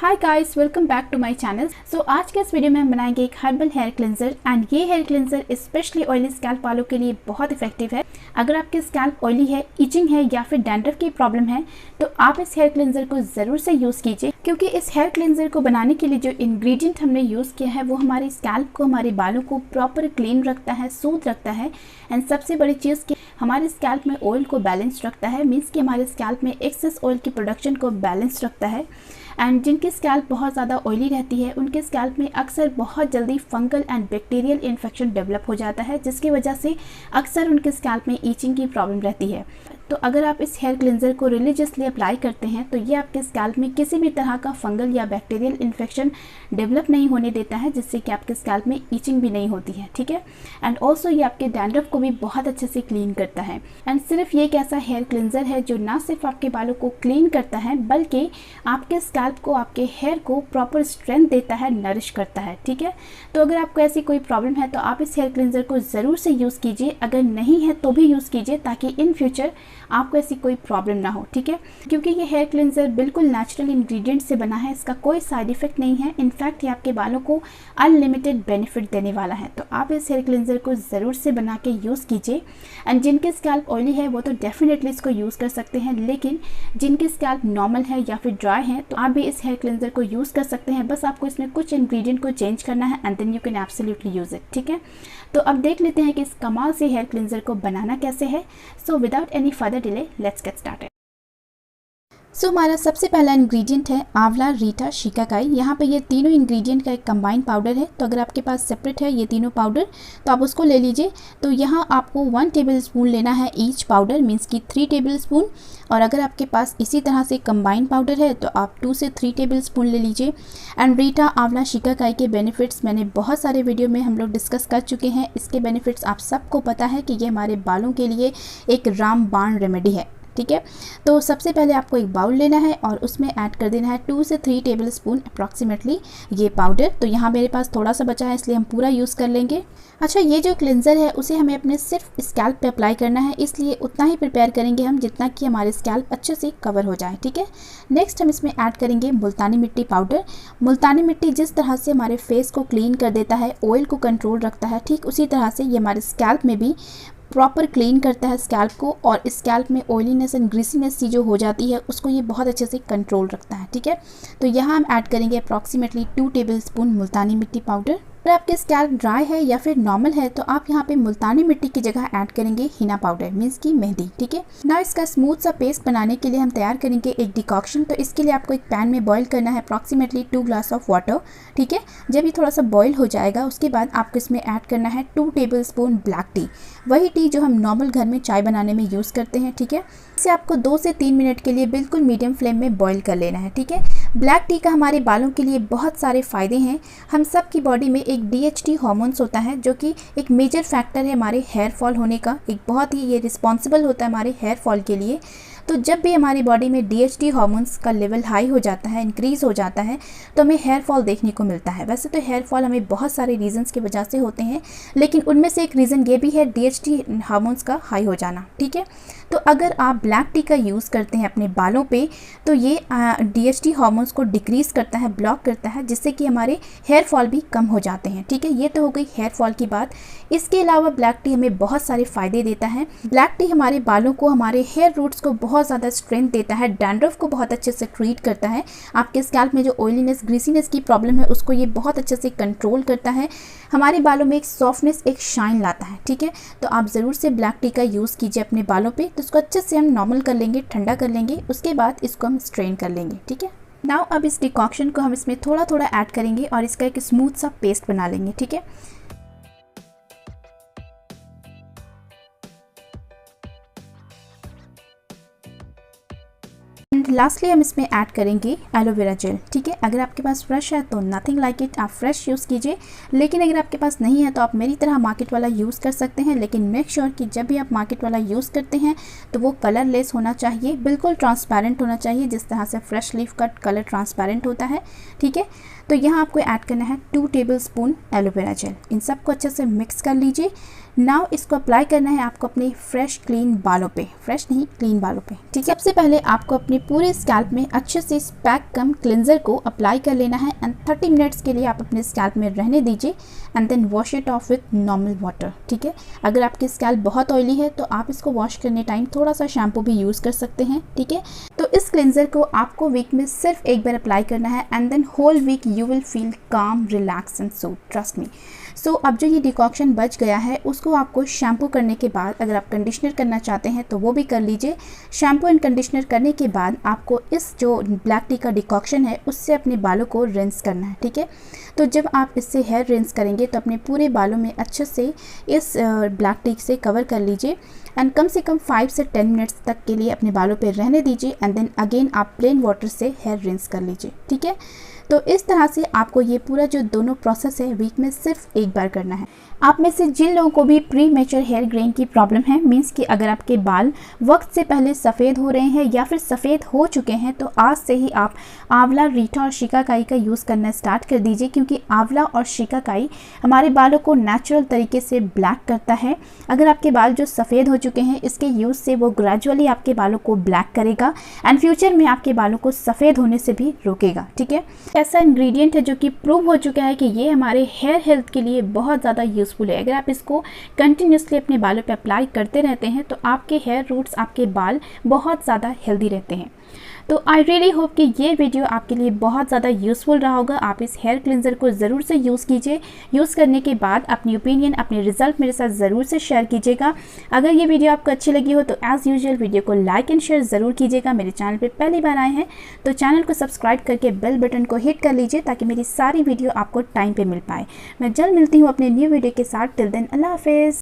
Hi guys, welcome back to my channel. So आज के इस वीडियो में हम बनाएंगे एक हर्बल हेयर क्लेंजर एंड ये hair cleanser specially oily scalp वालों के लिए बहुत इफेक्टिव है। अगर आपकी स्कैल्प ऑयली है, इचिंग है या फिर डैंड्रफ की प्रॉब्लम है तो आप इस हेयर क्लेंजर को ज़रूर से यूज़ कीजिए, क्योंकि इस हेयर क्लेंजर को बनाने के लिए जो इंग्रेडिएंट हमने यूज़ किया है वो हमारी स्कैल्प को, हमारे बालों को प्रॉपर क्लीन रखता है, सूद रखता है एंड सबसे बड़ी चीज़ कि हमारे स्कैल्प में ऑयल को बैलेंस रखता है। मीन्स कि हमारे स्कैल्प में एक्सेस ऑयल की प्रोडक्शन को बैलेंस रखता है। एंड जिनकी स्कैल्प बहुत ज़्यादा ऑयली रहती है उनके स्कैल्प में अक्सर बहुत जल्दी fungal and bacterial infection develop हो जाता है, जिसकी वजह से अक्सर उनके स्कैल्प में ईचिंग की प्रॉब्लम रहती है। तो अगर आप इस हेयर क्लेंजर को रिलीजियसली अप्लाई करते हैं तो ये आपके स्कैल्प में किसी भी तरह का फंगल या बैक्टीरियल इन्फेक्शन डेवलप नहीं होने देता है, जिससे कि आपके स्कैल्प में ईचिंग भी नहीं होती है। ठीक है। एंड ऑल्सो ये आपके डैंड्रफ को भी बहुत अच्छे से क्लीन करता है। एंड सिर्फ ये एक ऐसा हेयर क्लेंजर है जो ना सिर्फ आपके बालों को क्लीन करता है बल्कि आपके स्कैल्प को, आपके हेयर को प्रॉपर स्ट्रेंथ देता है, नरिश करता है। ठीक है। तो अगर आपको ऐसी कोई प्रॉब्लम है तो आप इस हेयर क्लेंजर को ज़रूर से यूज़ कीजिए। अगर नहीं है तो भी यूज़ कीजिए ताकि इन फ्यूचर आपको ऐसी कोई प्रॉब्लम ना हो। ठीक है। क्योंकि ये हेयर क्लेंजर बिल्कुल नेचुरल इंग्रेडिएंट से बना है, इसका कोई साइड इफेक्ट नहीं है। इनफैक्ट ये आपके बालों को अनलिमिटेड बेनिफिट देने वाला है। तो आप इस हेयर क्लेंजर को ज़रूर से बना के यूज़ कीजिए। एंड जिनके स्कैल्प ऑयली है वो तो डेफिनेटली इसको यूज़ कर सकते हैं, लेकिन जिनके स्कैल्प नॉर्मल है या फिर ड्राई है तो आप भी इस हेयर क्लेंजर को यूज़ कर सकते हैं। बस आपको इसमें कुछ इंग्रेडिएंट को चेंज करना है and then you can absolutely use it. ठीक है। तो अब देख लेते हैं कि इस कमाल से हेयर क्लेंजर को बनाना कैसे है। So without any further delay let's get started. So हमारा सबसे पहला इंग्रेडिएंट है आंवला, रीठा, शिकाकाई। यहाँ पे ये तीनों इंग्रेडिएंट का एक कंबाइंड पाउडर है। तो अगर आपके पास सेपरेट है ये तीनों पाउडर तो आप उसको ले लीजिए। तो यहाँ आपको 1 टेबलस्पून लेना है ईच पाउडर, मीन्स कि 3 टेबलस्पून। और अगर आपके पास इसी तरह से कंबाइंड पाउडर है तो आप 2 से 3 टेबलस्पून ले लीजिए। एंड रीठा, आंवला, शिकाकाई के बेनिफिट्स मैंने बहुत सारे वीडियो में हम लोग डिस्कस कर चुके हैं। इसके बेनिफिट्स आप सबको पता है कि ये हमारे बालों के लिए एक रामबाण रेमेडी है। ठीक है। तो सबसे पहले आपको एक बाउल लेना है और उसमें ऐड कर देना है 2 से 3 टेबलस्पून अप्रॉक्सीमेटली ये पाउडर। तो यहाँ मेरे पास थोड़ा सा बचा है इसलिए हम पूरा यूज़ कर लेंगे। अच्छा, ये जो क्लेंजर है उसे हमें अपने सिर्फ स्कैल्प पे अप्लाई करना है, इसलिए उतना ही प्रिपेयर करेंगे हम जितना कि हमारे स्कैल्प अच्छे से कवर हो जाए। ठीक है। नेक्स्ट हम इसमें ऐड करेंगे मुल्तानी मिट्टी पाउडर। मुल्तानी मिट्टी जिस तरह से हमारे फेस को क्लीन कर देता है, ऑयल को कंट्रोल रखता है, ठीक उसी तरह से ये हमारे स्कैल्प में भी प्रॉपर क्लीन करता है स्कैल्प को, और स्कैल्प में ऑयलीनेस एंड ग्रीसीनेस सी जो हो जाती है उसको ये बहुत अच्छे से कंट्रोल रखता है। ठीक है। तो यहाँ हम ऐड करेंगे अप्रॉक्सीमेटली 2 टेबलस्पून मुल्तानी मिट्टी पाउडर। अगर आपके स्कैल्प ड्राई है या फिर नॉर्मल है तो आप यहाँ पे मुल्तानी मिट्टी की जगह ऐड करेंगे हिना पाउडर, मीन्स की मेहंदी। ठीक है। ना इसका स्मूथ सा पेस्ट बनाने के लिए हम तैयार करेंगे एक डिकॉक्शन। तो इसके लिए आपको एक पैन में बॉईल करना है अप्रॉक्सीमेटली 2 ग्लास ऑफ वाटर। ठीक है। जब ये थोड़ा सा बॉईल हो जाएगा उसके बाद आपको इसमें ऐड करना है 2 टेबलस्पून ब्लैक टी, वही टी जो हम नॉर्मल घर में चाय बनाने में यूज़ करते हैं। ठीक है। इसे आपको 2 से 3 मिनट के लिए बिल्कुल मीडियम फ्लेम में बॉईल कर लेना है। ठीक है। ब्लैक टी का हमारे बालों के लिए बहुत सारे फ़ायदे हैं। हम सब की बॉडी में एक DHT हार्मोन्स होता है जो कि एक मेजर फैक्टर है हमारे हेयर फॉल होने का, एक बहुत ही ये रिस्पॉन्सिबल होता है हमारे हेयर फॉल के लिए। तो जब भी हमारी बॉडी में DHT हार्मोन्स का लेवल हाई हो जाता है, इंक्रीज़ हो जाता है, तो हमें हेयर फॉल देखने को मिलता है। वैसे तो हेयर फॉल हमें बहुत सारे रीजंस की वजह से होते हैं, लेकिन उनमें से एक रीज़न ये भी है DHT हार्मोन्स का हाई हो जाना। ठीक है। तो अगर आप ब्लैक टी का यूज़ करते हैं अपने बालों पे तो ये DHT हार्मोन्स को डिक्रीज़ करता है, ब्लॉक करता है, जिससे कि हमारे हेयर फॉल भी कम हो जाते हैं। ठीक है। ये तो हो गई हेयर फॉल की बात। इसके अलावा ब्लैक टी हमें बहुत सारे फ़ायदे देता है। ब्लैक टी हमारे बालों को, हमारे हेयर रूट्स को बहुत ज़्यादा स्ट्रेंथ देता है, डैंड्रफ को बहुत अच्छे से ट्रीट करता है, आपके स्कैल्प में जो ऑयलीनेस, ग्रीसीनेस की प्रॉब्लम है उसको ये बहुत अच्छे से कंट्रोल करता है, हमारे बालों में एक सॉफ्टनेस, एक शाइन लाता है। ठीक है। तो आप ज़रूर से ब्लैक टी का यूज़ कीजिए अपने बालों पे। तो इसको अच्छे से हम नॉर्मल कर लेंगे, ठंडा कर लेंगे, उसके बाद इसको हम स्ट्रेन कर लेंगे। ठीक है। नाउ अब इस डिकॉक्शन को हम इसमें थोड़ा थोड़ा ऐड करेंगे और इसका एक स्मूथ सा पेस्ट बना लेंगे। ठीक है। लास्टली हम इसमें ऐड करेंगे एलोवेरा जेल। ठीक है। अगर आपके पास फ्रेश है तो नथिंग लाइक इट, आप फ्रेश यूज़ कीजिए, लेकिन अगर आपके पास नहीं है तो आप मेरी तरह मार्केट वाला यूज़ कर सकते हैं। लेकिन मेक श्योर कि जब भी आप मार्केट वाला यूज़ करते हैं तो वो कलरलेस होना चाहिए, बिल्कुल ट्रांसपेरेंट होना चाहिए, जिस तरह से फ्रेश लीफ का कलर ट्रांसपेरेंट होता है। ठीक है। तो यहाँ आपको ऐड करना है 2 टेबलस्पून एलोवेरा जेल। इन सबको अच्छे से मिक्स कर लीजिए। नाउ इसको अप्लाई करना है आपको अपने फ्रेश क्लीन बालों पे, फ्रेश नहीं क्लीन बालों पे। ठीक है। सबसे पहले आपको अपने अपने पूरे स्कैल्प में अच्छे से इस पैक कम क्लिनजर को अप्लाई कर लेना है एंड 30 मिनट्स के लिए आप अपने स्कैल्प में रहने दीजिए and then wash it off with normal water. ठीक है, अगर आपकी स्कैल्प बहुत ऑयली है तो आप इसको वॉश करने टाइम थोड़ा सा शैम्पू भी यूज़ कर सकते हैं। ठीक है, तो इस क्लिनजर को आपको वीक में सिर्फ एक बार अप्लाई करना है and then whole week you will feel calm, relax and soothe, trust me. So अब जो ये डिकॉक्शन बच गया है उसको आपको शैम्पू करने के बाद, अगर आप कंडीशनर करना चाहते हैं तो वो भी कर लीजिए। शैम्पू एंड कंडीशनर करने के बाद आपको इस जो ब्लैक टी का डिकॉक्शन है उससे अपने बालों को रिंस करना है। ठीक है, तो जब आप इससे हेयर रिंस करेंगे तो अपने पूरे बालों में अच्छे से इस ब्लैक टी से कवर कर लीजिए एंड कम से कम 5 से 10 मिनट्स तक के लिए अपने बालों पे रहने दीजिए एंड देन अगेन आप प्लेन वाटर से हेयर रिंस कर लीजिए। ठीक है, तो इस तरह से आपको ये पूरा जो दोनों प्रोसेस है वीक में सिर्फ एक बार करना है। आप में से जिन लोगों को भी प्री मेच्योर हेयर ग्रेन की प्रॉब्लम है, मीन्स कि अगर आपके बाल वक्त से पहले सफ़ेद हो रहे हैं या फिर सफ़ेद हो चुके हैं, तो आज से ही आप आंवला, रीठा और शिकाकाई का यूज़ करना स्टार्ट कर दीजिए, क्योंकि आंवला और शिकाकाई हमारे बालों को नेचुरल तरीके से ब्लैक करता है। अगर आपके बाल जो सफ़ेद हो चुके हैं, इसके यूज़ से वो ग्रेजुअली आपके बालों को ब्लैक करेगा एंड फ्यूचर में आपके बालों को सफ़ेद होने से भी रोकेगा। ठीक है, ऐसा इंग्रेडिएंट है जो कि प्रूव हो चुका है कि ये हमारे हेयर हेल्थ के लिए बहुत ज़्यादा यूज़फुल है। अगर आप इसको कंटिन्यूसली अपने बालों पे अप्लाई करते रहते हैं तो आपके हेयर रूट्स, आपके बाल बहुत ज़्यादा हेल्दी रहते हैं। तो आई रियली होप कि ये वीडियो आपके लिए बहुत ज़्यादा यूज़फुल रहा होगा। आप इस हेयर क्लिनजर को ज़रूर से यूज़ कीजिए। यूज़ करने के बाद अपनी ओपिनियन, अपने रिजल्ट मेरे साथ ज़रूर से शेयर कीजिएगा। अगर ये वीडियो आपको अच्छी लगी हो तो एज़ यूजुअल वीडियो को लाइक एंड शेयर ज़रूर कीजिएगा। मेरे चैनल पे पहली बार आए हैं तो चैनल को सब्सक्राइब करके बेल बटन को हिट कर लीजिए ताकि मेरी सारी वीडियो आपको टाइम पर मिल पाए। मैं जल्द मिलती हूँ अपने न्यू वीडियो के साथ। टिल देन अल्लाह हाफिज़।